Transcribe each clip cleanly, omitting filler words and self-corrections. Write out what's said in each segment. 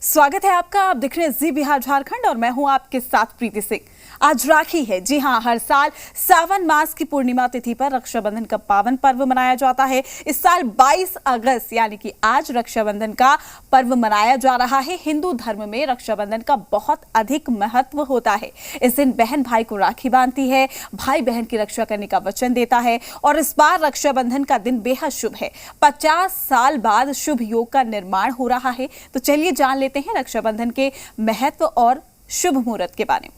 स्वागत है आपका। आप देख रहे हैं जी बिहार झारखंड और मैं हूं आपके साथ प्रीति सिंह। आज राखी है। जी हां, हर साल सावन मास की पूर्णिमा तिथि पर रक्षाबंधन का पावन पर्व मनाया जाता है। इस साल 22 अगस्त यानी कि आज रक्षाबंधन का पर्व मनाया जा रहा है। हिंदू धर्म में रक्षाबंधन का बहुत अधिक महत्व होता है। इस दिन बहन भाई को राखी बांधती है, भाई बहन की रक्षा करने का वचन देता है और इस बार रक्षाबंधन का दिन बेहद शुभ है। 50 साल बाद शुभ योग का निर्माण हो रहा है। तो चलिए जान लेते हैं रक्षाबंधन के महत्व और शुभ मुहूर्त के बारे में।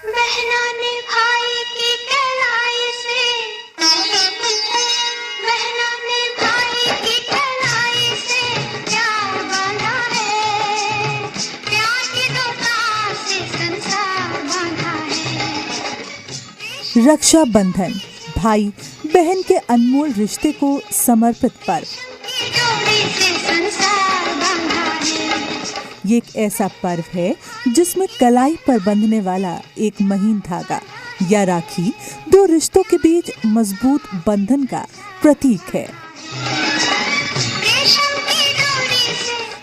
बहना ने भाई की कलाई से, बहना ने भाई की कलाई से प्यार बांधा है, प्यार की दोस्ती से संसार बांधा है। रक्षाबंधन भाई बहन के अनमोल रिश्ते को समर्पित पर्व। ये एक ऐसा पर्व है जिसमें कलाई पर बंधने वाला एक महीन धागा या राखी दो रिश्तों के बीच मजबूत बंधन का प्रतीक है।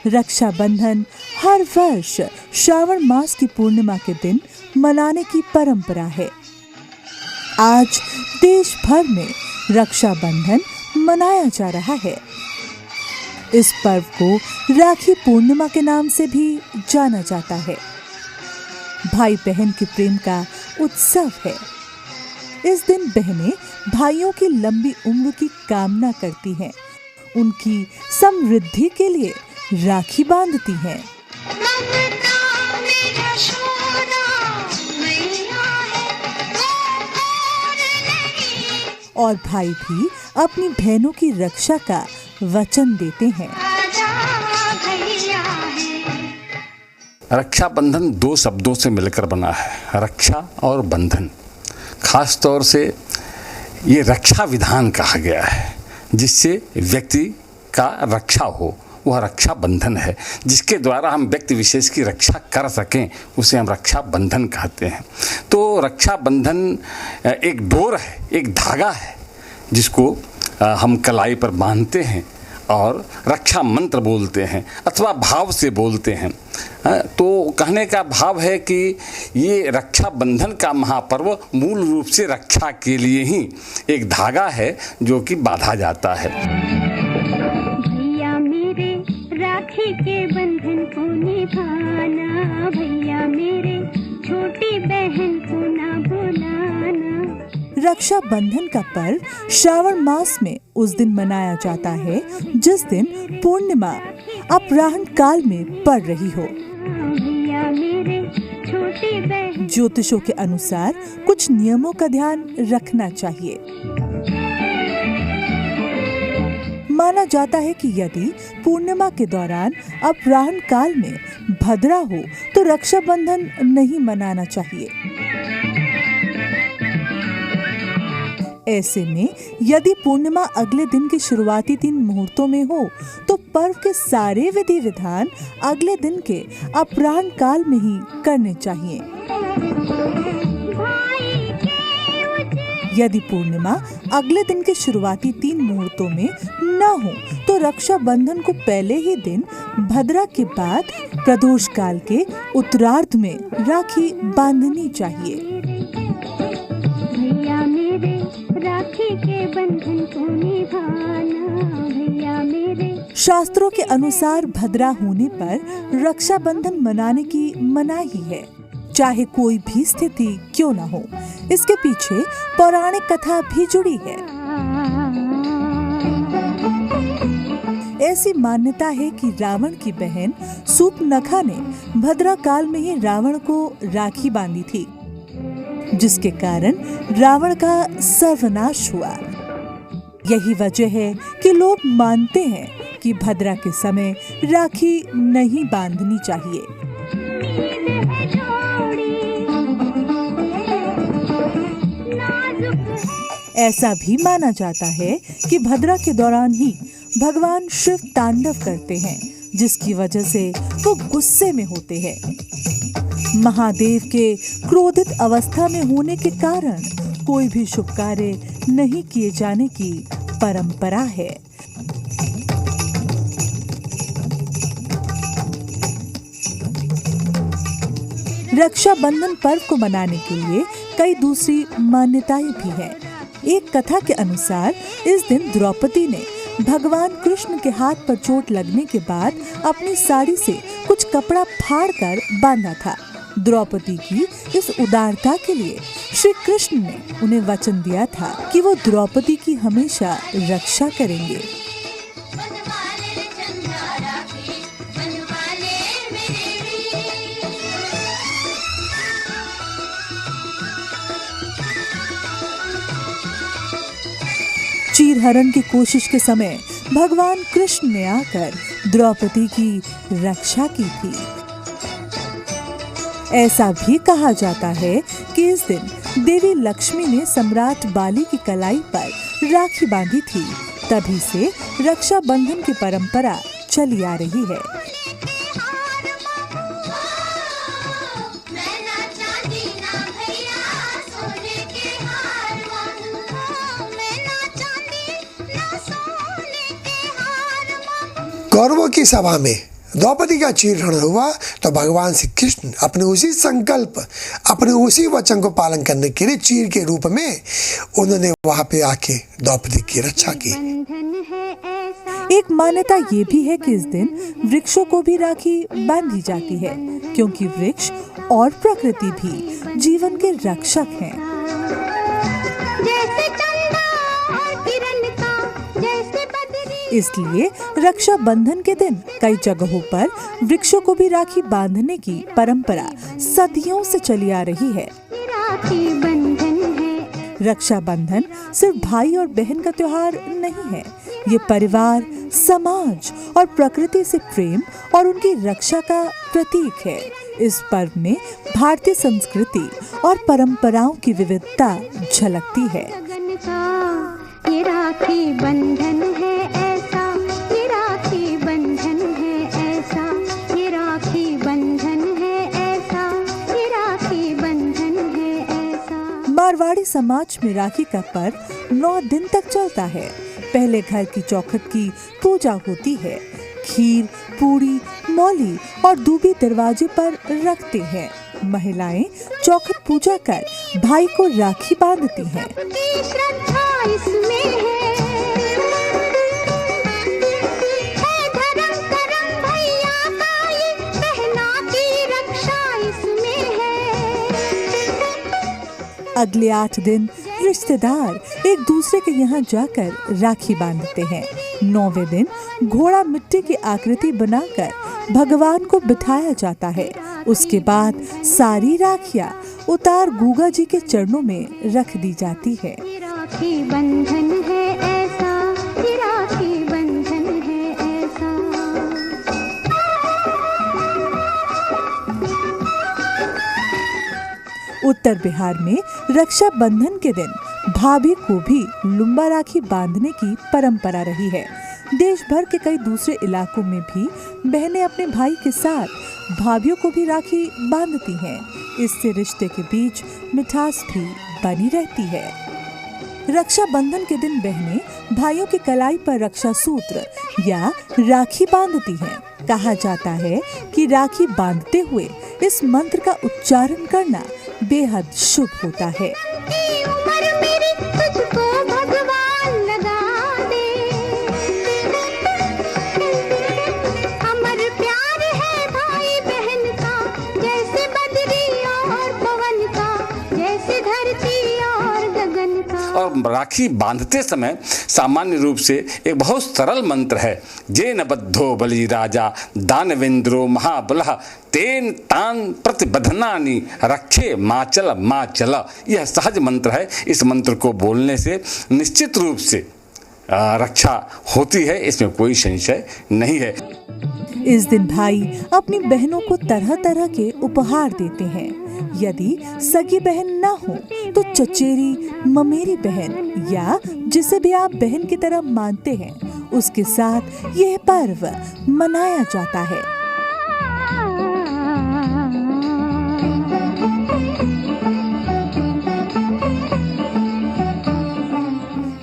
रक्षाबंधन हर वर्ष श्रावण मास की पूर्णिमा के दिन मनाने की परंपरा है। आज देश भर में रक्षाबंधन मनाया जा रहा है। इस पर्व को राखी पूर्णिमा के नाम से भी जाना जाता है। भाई बहन के प्रेम का उत्सव है। इस दिन बहनें भाइयों की लंबी उम्र की कामना करती हैं। उनकी समृद्धि के लिए राखी बांधती हैं। और भाई भी अपनी बहनों की रक्षा का वचन देते हैं। रक्षाबंधन दो शब्दों से मिलकर बना है, रक्षा और बंधन। खास तौर से ये रक्षा विधान कहा गया है, जिससे व्यक्ति का रक्षा हो, वह रक्षा बंधन है। जिसके द्वारा हम व्यक्ति विशेष की रक्षा कर सकें, उसे हम रक्षा बंधन कहते हैं। तो रक्षा बंधन एक डोर है, एक धागा है, जिसको हम कलाई पर बांधते हैं और रक्षा मंत्र बोलते हैं अथवा भाव से बोलते हैं। तो कहने का भाव है कि ये रक्षा बंधन का महापर्व मूल रूप से रक्षा के लिए ही एक धागा है जो कि बांधा जाता है। भैया मेरे राखी के बंधन को निभाना, भैया मेरे छोटी बहन को ना भुलाना। रक्षाबंधन का पर्व श्रावण मास में उस दिन मनाया जाता है जिस दिन पूर्णिमा अपराह्न काल में पड़ रही हो। ज्योतिषों के अनुसार कुछ नियमों का ध्यान रखना चाहिए। माना जाता है कि यदि पूर्णिमा के दौरान अपराह्न काल में भद्रा हो तो रक्षाबंधन नहीं मनाना चाहिए। ऐसे में यदि पूर्णिमा अगले दिन के शुरुआती 3 मुहूर्तों में हो तो पर्व के सारे विधि विधान अगले दिन के अपराह्न काल में ही करने चाहिए। यदि पूर्णिमा अगले दिन के शुरुआती 3 मुहूर्तों में न हो तो रक्षाबंधन को पहले ही दिन भद्रा के बाद प्रदोष काल के उत्तरार्ध में राखी बांधनी चाहिए। राखी के बंधन को निभाना, भैया मेरे। शास्त्रों के अनुसार भद्रा होने पर रक्षाबंधन मनाने की मनाही है, चाहे कोई भी स्थिति क्यों न हो। इसके पीछे पौराणिक कथा भी जुड़ी है। ऐसी मान्यता है कि रावण की बहन सूर्पनखा ने भद्रा काल में ही रावण को राखी बांधी थी, जिसके कारण रावण का सर्वनाश हुआ। यही वजह है कि लोग मानते हैं कि भद्रा के समय राखी नहीं बांधनी चाहिए। ऐसा भी माना जाता है कि भद्रा के दौरान ही भगवान शिव तांडव करते हैं, जिसकी वजह से वो गुस्से में होते हैं। महादेव के क्रोधित अवस्था में होने के कारण कोई भी शुभ कार्य नहीं किए जाने की परंपरा है। रक्षाबंधन पर्व को मनाने के लिए कई दूसरी मान्यताएं भी हैं। एक कथा के अनुसार इस दिन द्रौपदी ने भगवान कृष्ण के हाथ पर चोट लगने के बाद अपनी साड़ी से कुछ कपड़ा फाड़कर बांधा था। द्रौपदी की इस उदारता के लिए श्री कृष्ण ने उन्हें वचन दिया था कि वो द्रौपदी की हमेशा रक्षा करेंगे। चीरहरण की कोशिश के समय भगवान कृष्ण ने आकर द्रौपदी की रक्षा की थी। ऐसा भी कहा जाता है कि इस दिन देवी लक्ष्मी ने सम्राट बाली की कलाई पर राखी बांधी थी। तभी से रक्षाबंधन की परंपरा चली आ रही है। कौरवों की सभा में द्रौपदी का चीरहरण हुआ तो भगवान श्री कृष्ण अपने उसी संकल्प, अपने उसी वचन को पालन करने के लिए चीर के रूप में उन्होंने वहां पे आके द्रौपदी की रक्षा की। एक मान्यता ये भी है कि इस दिन वृक्षों को भी राखी बांधी जाती है, क्योंकि वृक्ष और प्रकृति भी जीवन के रक्षक हैं। इसलिए रक्षाबंधन के दिन कई जगहों पर वृक्षों को भी राखी बांधने की परंपरा सदियों से चली आ रही है। रक्षाबंधन सिर्फ भाई और बहन का त्योहार नहीं है, ये परिवार, समाज और प्रकृति से प्रेम और उनकी रक्षा का प्रतीक है। इस पर्व में भारतीय संस्कृति और परंपराओं की विविधता झलकती है। ये राखी बंधन है ऐसा, ये राखी बंधन है ऐसा, ये राखी बंधन है ऐसा, ये राखी बंधन है ऐसा। मारवाड़ी समाज में राखी का पर्व 9 दिन तक चलता है। पहले घर की चौखट की पूजा होती है। खीर, पूरी, मौली और दूबी दरवाजे पर रखते हैं। महिलाएं चौखट पूजा कर भाई को राखी बांधती हैं। इसमें है धर्म करम भैया का, ये बहना की रक्षा इसमें है। अगले 8 दिन रिश्तेदार एक दूसरे के यहाँ जाकर राखी बांधते हैं। 9वें दिन घोड़ा मिट्टी की आकृति बनाकर भगवान को बिठाया जाता है। उसके बाद सारी राखियाँ उतार गूगा जी के चरणों में रख दी जाती है। राखी बंधन है ऐसा, ये राखी बंधन है ऐसा। उत्तर बिहार में रक्षाबंधन के दिन भाभी को भी लुम्बा राखी बांधने की परंपरा रही है। देश भर के कई दूसरे इलाकों में भी बहनें अपने भाई के साथ भाभियों को भी राखी बांधती हैं। इससे रिश्ते के बीच मिठास भी बनी रहती है। रक्षाबंधन के दिन बहनें भाइयों की कलाई पर रक्षा सूत्र या राखी बांधती हैं। कहा जाता है कि राखी बांधते हुए इस मंत्र का उच्चारण करना बेहद शुभ होता है। उम्र मेरी तुझको भगवान लगा दे, अमर प्यार है भाई बहन का, जैसे बदरी और पवन का, जैसे धरती और गगन का। और राखी बांधते समय सामान्य रूप से एक बहुत सरल मंत्र है, जेन बद्धो बलि राजा दानवेंद्रो महाबलः तेन तान प्रतिबद्धनानि रक्षे माचल माचल। यह सहज मंत्र है। इस मंत्र को बोलने से निश्चित रूप से रक्षा होती है, इसमें कोई संशय नहीं है। इस दिन भाई अपनी बहनों को तरह तरह के उपहार देते हैं। यदि सगी बहन ना हो तो चचेरी, ममेरी बहन या जिसे भी आप बहन की तरह मानते हैं, उसके साथ यह पर्व मनाया जाता है।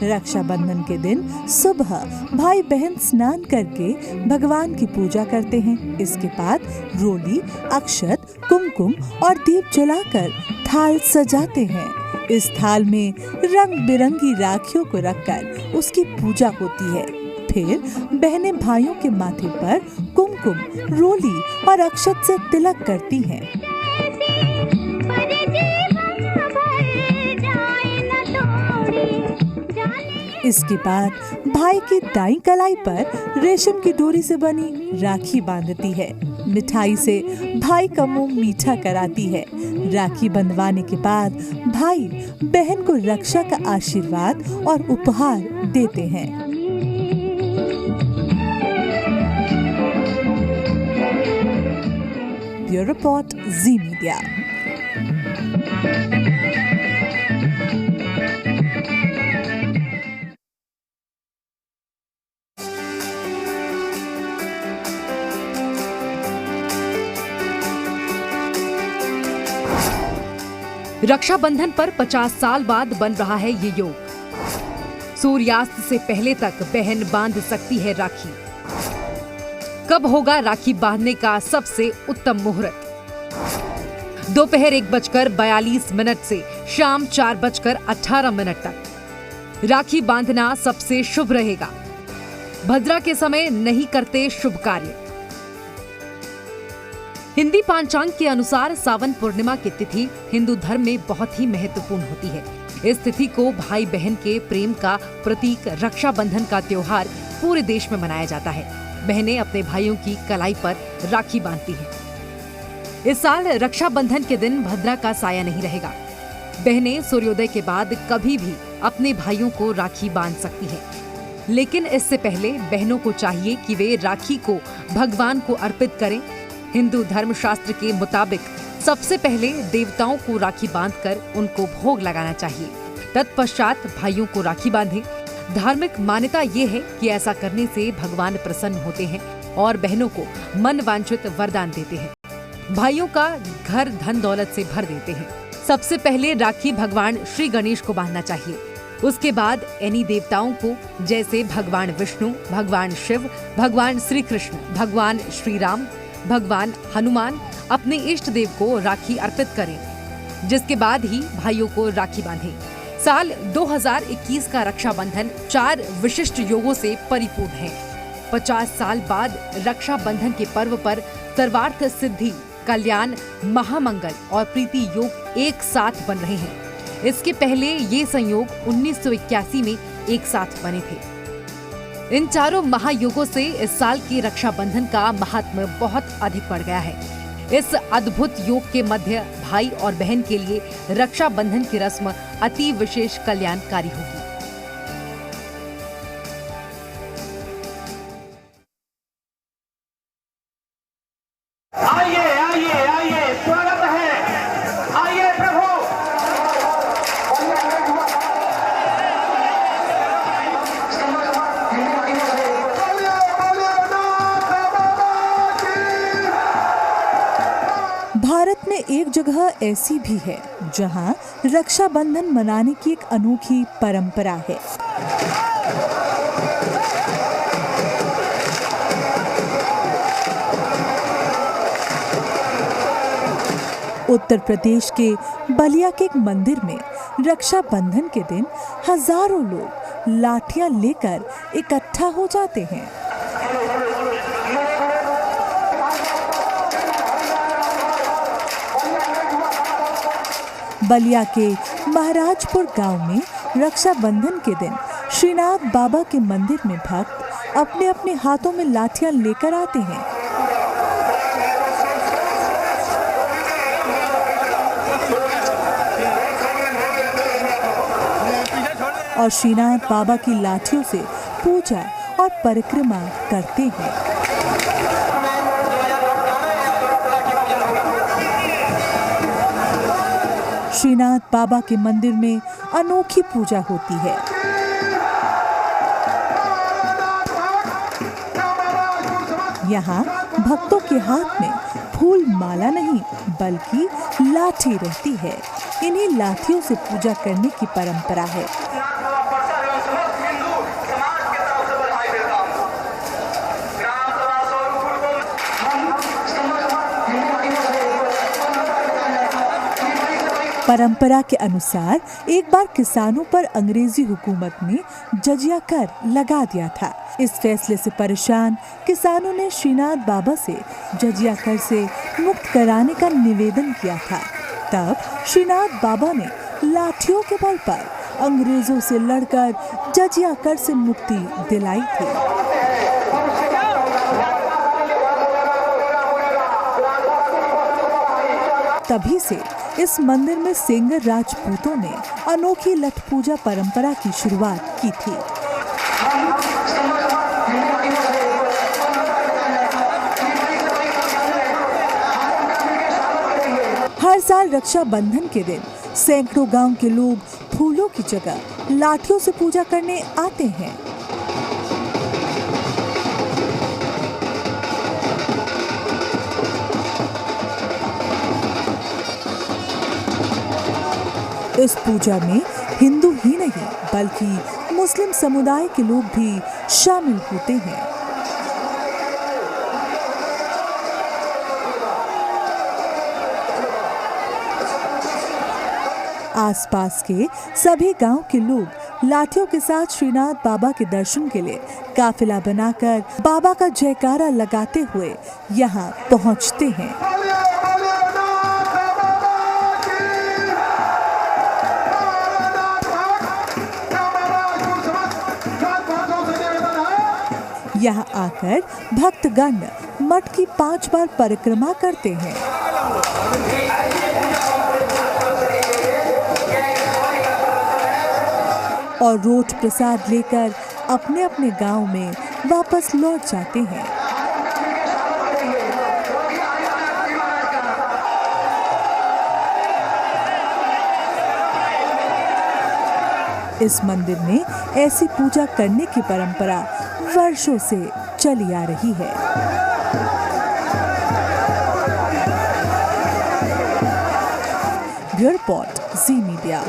रक्षाबंधन के दिन सुबह भाई बहन स्नान करके भगवान की पूजा करते हैं। इसके बाद रोली, अक्षत कुमकुम और दीप जलाकर थाल सजाते हैं। इस थाल में रंग बिरंगी राखियों को रखकर उसकी पूजा होती है। फिर बहनें भाइयों के माथे पर कुमकुम, रोली और अक्षत से तिलक करती हैं। इसके बाद भाई की दाईं कलाई पर रेशम की डोरी से बनी राखी बांधती है। मिठाई से भाई का मुंह मीठा कराती है। राखी बंधवाने के बाद भाई बहन को रक्षा का आशीर्वाद और उपहार देते हैं। ब्यूरो रिपोर्ट, जी मीडिया। रक्षाबंधन पर 50 साल बाद बन रहा है ये योग। सूर्यास्त से पहले तक बहन बांध सकती है राखी। कब होगा राखी बांधने का सबसे उत्तम मुहूर्त? दोपहर 1:42 से शाम 4:18 तक राखी बांधना सबसे शुभ रहेगा। भद्रा के समय नहीं करते शुभ कार्य। हिंदी पंचांग के अनुसार सावन पूर्णिमा की तिथि हिंदू धर्म में बहुत ही महत्वपूर्ण होती है। इस तिथि को भाई बहन के प्रेम का प्रतीक रक्षाबंधन का त्योहार पूरे देश में मनाया जाता है। बहनें अपने भाइयों की कलाई पर राखी बांधती हैं। इस साल रक्षाबंधन के दिन भद्रा का साया नहीं रहेगा। बहनें सूर्योदय के बाद कभी भी अपने भाइयों को राखी बांध सकती हैं। लेकिन इससे पहले बहनों को चाहिए कि वे राखी को भगवान को अर्पित करें। हिंदू धर्मशास्त्र के मुताबिक सबसे पहले देवताओं को राखी बांधकर उनको भोग लगाना चाहिए। तत्पश्चात भाइयों को राखी बांधें। धार्मिक मान्यता ये है कि ऐसा करने से भगवान प्रसन्न होते हैं और बहनों को मन वांछित वरदान देते हैं। भाइयों का घर धन दौलत से भर देते हैं। सबसे पहले राखी भगवान श्री गणेश को बांधना चाहिए। उसके बाद इन्हीं देवताओं को, जैसे भगवान विष्णु, भगवान शिव, भगवान श्री कृष्ण, भगवान श्री राम, भगवान हनुमान, अपने इष्ट देव को राखी अर्पित करें, जिसके बाद ही भाइयों को राखी बांधें। साल 2021 का रक्षाबंधन 4 विशिष्ट योगों से परिपूर्ण है। 50 साल बाद रक्षाबंधन के पर्व पर सर्वार्थ सिद्धि, कल्याण, महामंगल और प्रीति योग एक साथ बन रहे हैं। इसके पहले ये संयोग 1981 में एक साथ बने थे। इन चारों महायोगों से इस साल के रक्षाबंधन का महात्म्य बहुत अधिक बढ़ गया है। इस अद्भुत योग के मध्य भाई और बहन के लिए रक्षाबंधन की रस्म अति विशेष कल्याणकारी होगी। आइए आइए आइए, स्वागत है। आइए प्रभु। भारत में एक जगह ऐसी भी है जहां रक्षाबंधन मनाने की एक अनोखी परंपरा है। उत्तर प्रदेश के बलिया के एक मंदिर में रक्षाबंधन के दिन हजारों लोग लाठियां लेकर इकट्ठा हो जाते हैं। बलिया के महाराजपुर गांव में रक्षाबंधन के दिन श्रीनाथ बाबा के मंदिर में भक्त अपने अपने हाथों में लाठियां लेकर आते हैं। और श्रीनाथ बाबा की लाठियों से पूजा और परिक्रमा करते हैं। श्रीनाथ बाबा के मंदिर में अनोखी पूजा होती है। यहाँ भक्तों के हाथ में फूल माला नहीं बल्कि लाठी रहती है। इन्हीं लाठियों से पूजा करने की परंपरा है। परंपरा के अनुसार एक बार किसानों पर अंग्रेजी हुकूमत ने जजिया कर लगा दिया था। इस फैसले से परेशान किसानों ने श्रीनाथ बाबा से जजिया कर से मुक्त कराने का निवेदन किया था। तब श्रीनाथ बाबा ने लाठियों के बल पर अंग्रेजों से लड़कर जजिया कर से मुक्ति दिलाई थी। तभी से इस मंदिर में सेंगर राजपूतों ने अनोखी लठ पूजा परंपरा की शुरुआत की थी। हर साल रक्षाबंधन के दिन सैकड़ों गांव के लोग फूलों की जगह लाठियों से पूजा करने आते हैं। इस पूजा में हिंदू ही नहीं बल्कि मुस्लिम समुदाय के लोग भी शामिल होते हैं। आसपास के सभी गांव के लोग लाठियों के साथ श्रीनाथ बाबा के दर्शन के लिए काफिला बनाकर बाबा का जयकारा लगाते हुए यहां पहुंचते हैं। यहाँ आकर भक्तगण मठ की 5 बार परिक्रमा करते हैं। और रोट प्रसाद लेकर अपने अपने गांव में वापस लौट जाते हैं। इस मंदिर में ऐसी पूजा करने की परंपरा वर्षों से चली आ रही है। ब्यूरो रिपोर्ट, जी मीडिया।